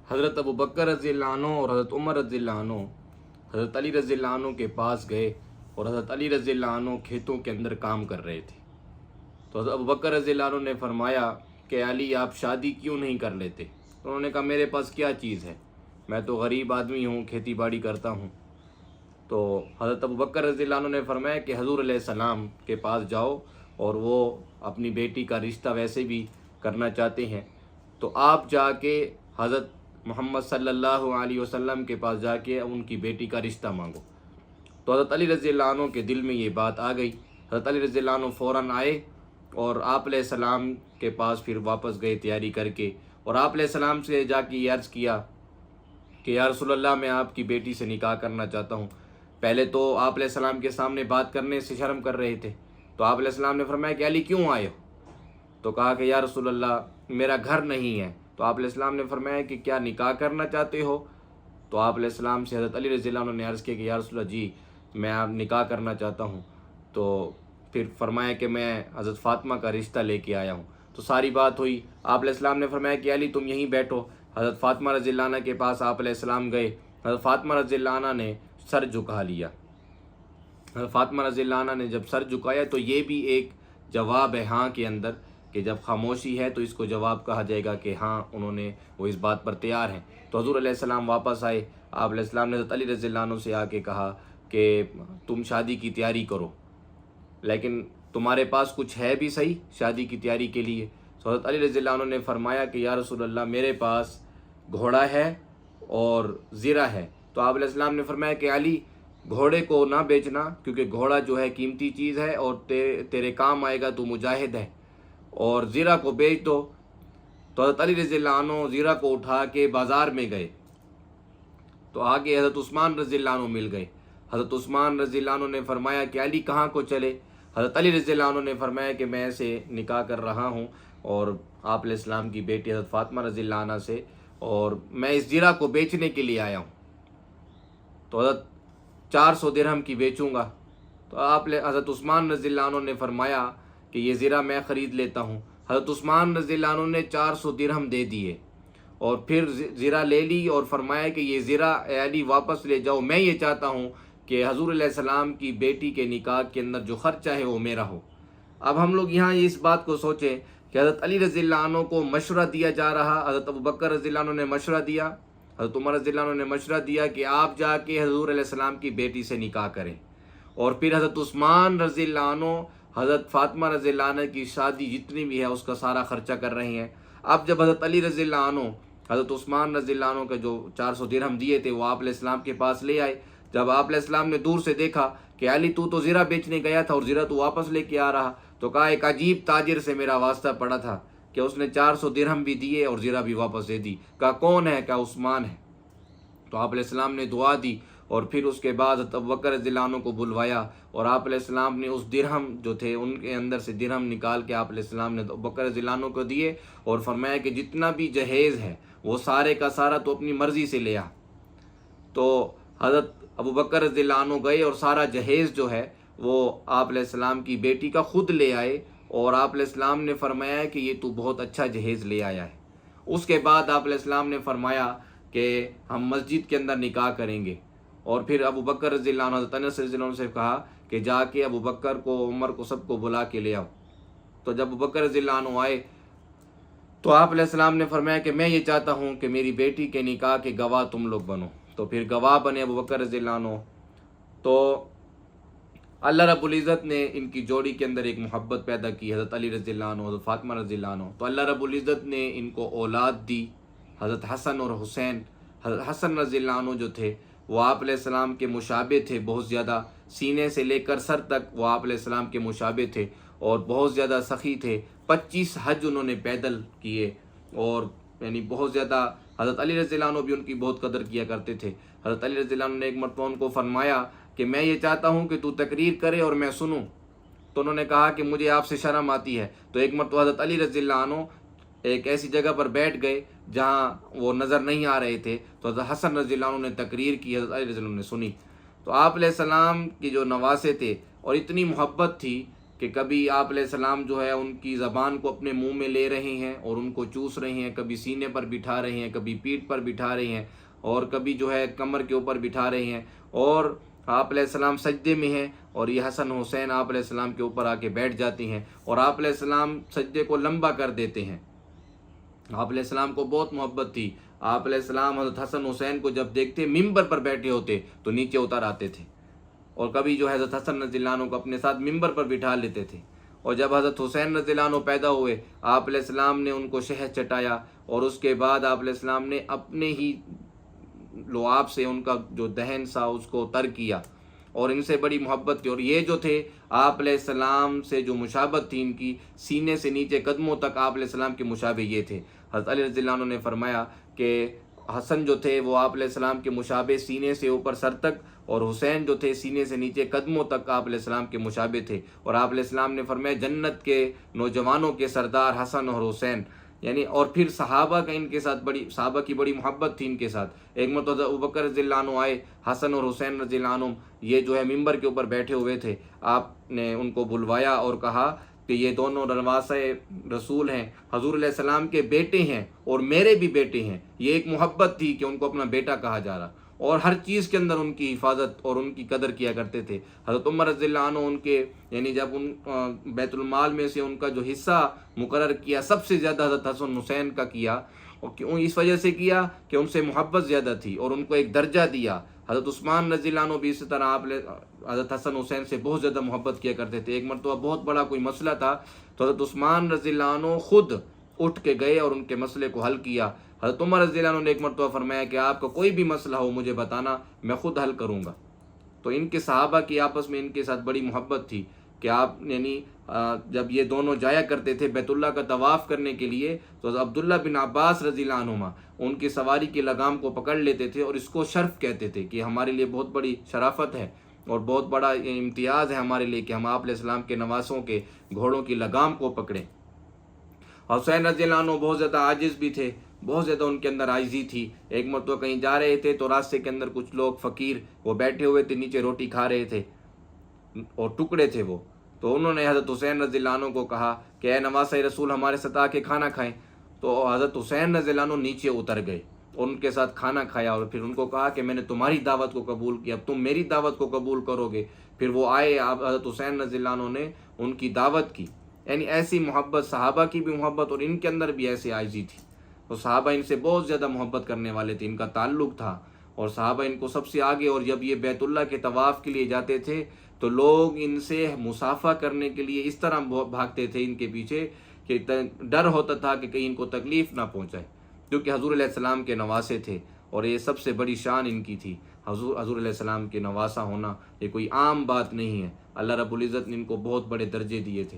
حضرت ابو بکر رضی اللہ عنہ اور حضرت عمر رضی اللہ عنہ حضرت علی رضی اللہ عنہ کے پاس گئے اور حضرت علی رضی اللہ عنہ کھیتوں کے اندر کام کر رہے تھے۔ تو حضرت ابو بکر رضی اللہ عنہ نے فرمایا کہ علی آپ شادی کیوں نہیں کر لیتے؟ تو انہوں نے کہا میرے پاس کیا چیز ہے، میں تو غریب آدمی ہوں، کھیتی باڑی کرتا ہوں۔ تو حضرت ابو بکر رضی اللہ عنہ نے فرمایا کہ حضور علیہ السلام کے پاس جاؤ، اور وہ اپنی بیٹی کا رشتہ ویسے بھی کرنا چاہتے ہیں، تو آپ جا کے حضرت محمد صلی اللہ علیہ وسلم کے پاس جا کے ان کی بیٹی کا رشتہ مانگو۔ تو حضرت علی رضی اللہ عنہ کے دل میں یہ بات آ گئی۔ حضرت علی رضی اللہ عنہ فوراً آئے اور آپ علیہ السلام کے پاس پھر واپس گئے تیاری کر کے، اور آپ علیہ السلام سے جا کے یہ عرض کیا کہ یا رسول اللہ میں آپ کی بیٹی سے نکاح کرنا چاہتا ہوں۔ پہلے تو آپ علیہ السلام کے سامنے بات کرنے سے شرم کر رہے تھے، تو آپ علیہ السلام نے فرمایا کہ علی کیوں آئے ہو؟ تو کہا کہ یا رسول اللہ میرا گھر نہیں ہے۔ تو آپ علیہ السلام نے فرمایا کہ کیا نکاح کرنا چاہتے ہو؟ تو آپ علیہ السلام سے حضرت علی رضی اللہ عنہ نے عرض کیا کہ یا رسول اللہ جی میں آپ نکاح کرنا چاہتا ہوں۔ تو پھر فرمایا کہ میں حضرت فاطمہ کا رشتہ لے کے آیا ہوں۔ تو ساری بات ہوئی، آپ علیہ السلام نے فرمایا کہ علی تم یہیں بیٹھو۔ حضرت فاطمہ رضی اللہ عنہ کے پاس آپ علیہ السلام گئے۔ حضرت فاطمہ رضی اللہ عنہ نے سر جھکا لیا۔ حضرت فاطمہ رضی اللہ عنہ نے جب سر جھکایا تو یہ بھی ایک جواب ہے ہاں کے اندر، کہ جب خاموشی ہے تو اس کو جواب کہا جائے گا کہ ہاں وہ اس بات پر تیار ہیں۔ تو حضور علیہ السلام واپس آئے۔ آپ علیہ السلام نے حضرت علی رضی اللہ عنہ سے آ کے کہا کہ تم شادی کی تیاری کرو، لیکن تمہارے پاس کچھ ہے بھی صحیح شادی کی تیاری کے لیے؟ تو حضرت علی رضی اللہ عنہ نے فرمایا کہ یا رسول اللہ میرے پاس گھوڑا ہے اور زرہ ہے۔ تو آپ علیہ السلام نے فرمایا کہ علی گھوڑے کو نہ بیچنا، کیونکہ گھوڑا جو ہے قیمتی چیز ہے اور تیرے کام آئے گا، تو مجاہد ہے، اور زرہ کو بیچ دو۔ تو حضرت علی رضی اللہ عنہ زرہ کو اٹھا کے بازار میں گئے، تو آگے حضرت عثمان رضی اللہ عنہ مل گئے۔ حضرت عثمان رضی اللہ عنہ نے فرمایا کہ علی کہاں کو چلے؟ حضرت علی رضی اللہ عنہ نے فرمایا کہ میں سے نکاح کر رہا ہوں اور آپ علیہ السلام کی بیٹی حضرت فاطمہ رضی اللہ عنہ سے، اور میں اس زرہ کو بیچنے کے لیے آیا ہوں، تو حضرت 400 درہم کی بیچوں گا۔ تو حضرت عثمان رضی اللہ عنہ نے فرمایا کہ یہ زرہ میں خرید لیتا ہوں۔ حضرت عثمان رضی اللہ عنہ نے 400 درہم دے دیے اور پھر زرہ لے لی اور فرمایا کہ یہ زرہ اے علی واپس لے جاؤ، میں یہ چاہتا ہوں کہ حضور علیہ السلام کی بیٹی کے نکاح کے اندر جو خرچہ ہے وہ میرا ہو۔ اب ہم لوگ یہاں اس بات کو سوچیں کہ حضرت علی رضی اللہ عنہ کو مشورہ دیا جا رہا، حضرت ابو بکر رضی اللہ عنہ نے مشورہ دیا، حضرت عمر رضی اللہ عنہ نے مشورہ دیا کہ آپ جا کے حضور علیہ السلام کی بیٹی سے نکاح کریں، اور پھر حضرت عثمان رضی اللہ عنہ حضرت فاطمہ رضی اللہ عنہ کی شادی جتنی بھی ہے اس کا سارا خرچہ کر رہے ہیں۔ اب جب حضرت علی رضی اللہ عنہ حضرت عثمان رضی اللہ عنہ کے جو 400 درہم دیے تھے وہ آپ علیہ السلام کے پاس لے آئے۔ جب آپ علیہ السلام نے دور سے دیکھا کہ علی تو زرہ بیچنے گیا تھا اور زرہ تو واپس لے کے آ رہا، تو کہا ایک عجیب تاجر سے میرا واسطہ پڑا تھا کہ اس نے 400 درہم بھی دیے اور زرہ بھی واپس دے دی۔ کہا کون ہے؟ کہا عثمان ہے۔ تو آپ علیہ السلام نے دعا دی، اور پھر اس کے بعد حضرت ابو بکر رضی اللہ عنہ کو بلوایا، اور آپ علیہ السلام نے اس درہم جو تھے ان کے اندر سے درہم نکال کے آپ علیہ السلام نے ابو بکر رضی اللہ عنہ کو دیے، اور فرمایا کہ جتنا بھی جہیز ہے وہ سارے کا سارا تو اپنی مرضی سے لیا۔ تو حضرت ابو بکر رضی اللہ عنہ گئے اور سارا جہیز جو ہے وہ آپ علیہ السلام کی بیٹی کا خود لے آئے، اور آپ علیہ السلام نے فرمایا کہ یہ تو بہت اچھا جہیز لے آیا ہے۔ اس کے بعد آپ علیہ السلام نے فرمایا کہ ہم مسجد کے اندر نکاح کریں گے، اور پھر ابو بکر رضی اللہ عنہ حضرت انس رضی اللہ عنہ سے کہا کہ جا کے ابو بکر کو، عمر کو، سب کو بلا کے لے آؤ۔ تو جب ابو بکر رضی اللہ عنہ آئے تو آپ علیہ السلام نے فرمایا کہ میں یہ چاہتا ہوں کہ میری بیٹی کے نکاح کے گواہ تم لوگ بنو۔ تو پھر گواہ بنے ابو بکر رضی اللہ عنہ۔ تو اللہ رب العزت نے ان کی جوڑی کے اندر ایک محبت پیدا کی، حضرت علی رضی اللہ عنہ حضرت فاطمہ رضی اللہ عنہ۔ تو اللہ رب العزت نے ان کو اولاد دی، حضرت حسن اور حسین۔ حضرت حسن رضی اللہ عنہ جو تھے وہ آپ علیہ السلام کے مشابہ تھے بہت زیادہ، سینے سے لے کر سر تک وہ آپ علیہ السلام کے مشابہ تھے، اور بہت زیادہ سخی تھے۔ 25 حج انہوں نے پیدل کیے، اور یعنی بہت زیادہ حضرت علی رضی اللہ عنہ بھی ان کی بہت قدر کیا کرتے تھے۔ حضرت علی رضی اللہ عنہ نے ایک مرتبہ ان کو فرمایا کہ میں یہ چاہتا ہوں کہ تو تقریر کرے اور میں سنوں، تو انہوں نے کہا کہ مجھے آپ سے شرم آتی ہے۔ تو ایک مرتبہ حضرت علی رضی اللہ عنہ ایک ایسی جگہ پر بیٹھ گئے جہاں وہ نظر نہیں آ رہے تھے، تو حضرت حسن رضی اللہ عنہ نے تقریر کی، حضرت علی رضی اللہ عنہ نے سنی۔ تو آپ علیہ السلام کی جو نواسے تھے اور اتنی محبت تھی کہ کبھی آپ علیہ السلام جو ہے ان کی زبان کو اپنے منہ میں لے رہے ہیں اور ان کو چوس رہے ہیں، کبھی سینے پر بٹھا رہے ہیں، کبھی پیٹھ پر بٹھا رہے ہیں، اور کبھی جو ہے کمر کے اوپر بٹھا رہے ہیں، اور آپ علیہ السلام سجدے میں ہیں اور یہ حسن حسین آپ علیہ السلام کے اوپر آ کے بیٹھ جاتی ہیں اور آپ علیہ السلام سجدے کو لمبا کر دیتے ہیں۔ آپ علیہ السلام کو بہت محبت تھی، آپ علیہ السلام حضرت حسن حسین کو جب دیکھتے ممبر پر بیٹھے ہوتے تو نیچے اتر آتے تھے، اور کبھی جو حضرت حسن رضی اللہ عنہ کو اپنے ساتھ ممبر پر بٹھا لیتے تھے۔ اور جب حضرت حسین رضی اللہ عنہ پیدا ہوئے، آپ علیہ السلام نے ان کو شہد چٹایا، اور اس کے بعد آپ علیہ السلام نے اپنے ہی لعاب سے ان کا جو دہن سا اس کو تر کیا، اور ان سے بڑی محبت تھی۔ اور یہ جو تھے آپ علیہ السلام سے جو مشابہت تھی ان کی، سینے سے نیچے قدموں تک آپ علیہ السلام کے مشابہ یہ تھے۔ حضرت علی رضی اللہ عنہ نے فرمایا کہ حسن جو تھے وہ آپ علیہ السلام کے مشابہ سینے سے اوپر سر تک، اور حسین جو تھے سینے سے نیچے قدموں تک آپ علیہ السلام کے مشابہ تھے۔ اور آپ علیہ السلام نے فرمایا جنت کے نوجوانوں کے سردار حسن اور حسین، یعنی اور پھر صحابہ کا ان کے ساتھ صحابہ کی بڑی محبت تھی ان کے ساتھ۔ ایک مرتبہ ابوبکر رضی اللہ عنہ آئے، حسن اور حسین رضی اللہ عنہ یہ جو ہے ممبر کے اوپر بیٹھے ہوئے تھے، آپ نے ان کو بلوایا اور کہا کہ یہ دونوں نواسہ رسول ہیں، حضور علیہ السلام کے بیٹے ہیں اور میرے بھی بیٹے ہیں۔ یہ ایک محبت تھی کہ ان کو اپنا بیٹا کہا جا رہا، اور ہر چیز کے اندر ان کی حفاظت اور ان کی قدر کیا کرتے تھے۔ حضرت عمر رضی اللہ عنہ ان کے یعنی جب ان بیت المال میں سے ان کا جو حصہ مقرر کیا سب سے زیادہ حضرت حسن حسین کا کیا، اور اس وجہ سے کیا کہ ان سے محبت زیادہ تھی اور ان کو ایک درجہ دیا۔ حضرت عثمان رضی اللہ عنہ بھی اسی طرح آپ حضرت حسن حسین سے بہت زیادہ محبت کیا کرتے تھے۔ ایک مرتبہ بہت بڑا کوئی مسئلہ تھا تو حضرت عثمان رضی اللہ عنہ خود اٹھ کے گئے اور ان کے مسئلے کو حل کیا۔ حضرت عمر رضی اللہ عنہ نے ایک مرتبہ فرمایا کہ آپ کا کوئی بھی مسئلہ ہو مجھے بتانا، میں خود حل کروں گا۔ تو ان کے صحابہ کی آپس میں ان کے ساتھ بڑی محبت تھی کہ آپ یعنی جب یہ دونوں جایا کرتے تھے بیت اللہ کا طواف کرنے کے لیے تو عبداللہ بن عباس رضی اللہ عنہما ان کی سواری کی لگام کو پکڑ لیتے تھے، اور اس کو شرف کہتے تھے کہ ہمارے لیے بہت بڑی شرافت ہے اور بہت بڑا امتیاز ہے ہمارے لیے کہ ہم آپ علیہ السلام کے نواسوں کے گھوڑوں کی لگام کو پکڑیں۔ حسین رضی اللہ عنہ بہت زیادہ عاجز بھی تھے، بہت زیادہ ان کے اندر عاجزی تھی۔ ایک مرتبہ کہیں جا رہے تھے تو راستے کے اندر کچھ لوگ فقیر وہ بیٹھے ہوئے تھے، نیچے روٹی کھا رہے تھے اور ٹکڑے تھے وہ، تو انہوں نے حضرت حسین رضی اللہ عنہ کو کہا کہ اے نواسہ رسول ہمارے ساتھ آ کے کھانا کھائیں۔ تو حضرت حسین رضی اللہ عنہ نیچے اتر گئے اور ان کے ساتھ کھانا کھایا، اور پھر ان کو کہا کہ میں نے تمہاری دعوت کو قبول کیا، اب تم میری دعوت کو قبول کرو گے۔ پھر وہ آئے، حضرت حسین رضی اللہ عنہ نے ان کی دعوت کی۔ یعنی ایسی محبت، صحابہ کی بھی محبت اور ان کے اندر بھی ایسی عاجزی تھی، اور صحابہ ان سے بہت زیادہ محبت کرنے والے تھے، ان کا تعلق تھا، اور صحابہ ان کو سب سے آگے۔ اور جب یہ بیت اللہ کے طواف کے لیے جاتے تھے تو لوگ ان سے مصافحہ کرنے کے لیے اس طرح بھاگتے تھے ان کے پیچھے کہ ڈر ہوتا تھا کہ کہیں ان کو تکلیف نہ پہنچائے، کیونکہ حضور علیہ السلام کے نواسے تھے، اور یہ سب سے بڑی شان ان کی تھی۔ حضور علیہ السلام کے نواسا ہونا یہ کوئی عام بات نہیں ہے، اللہ رب العزت نے ان کو بہت بڑے درجے دیے تھے۔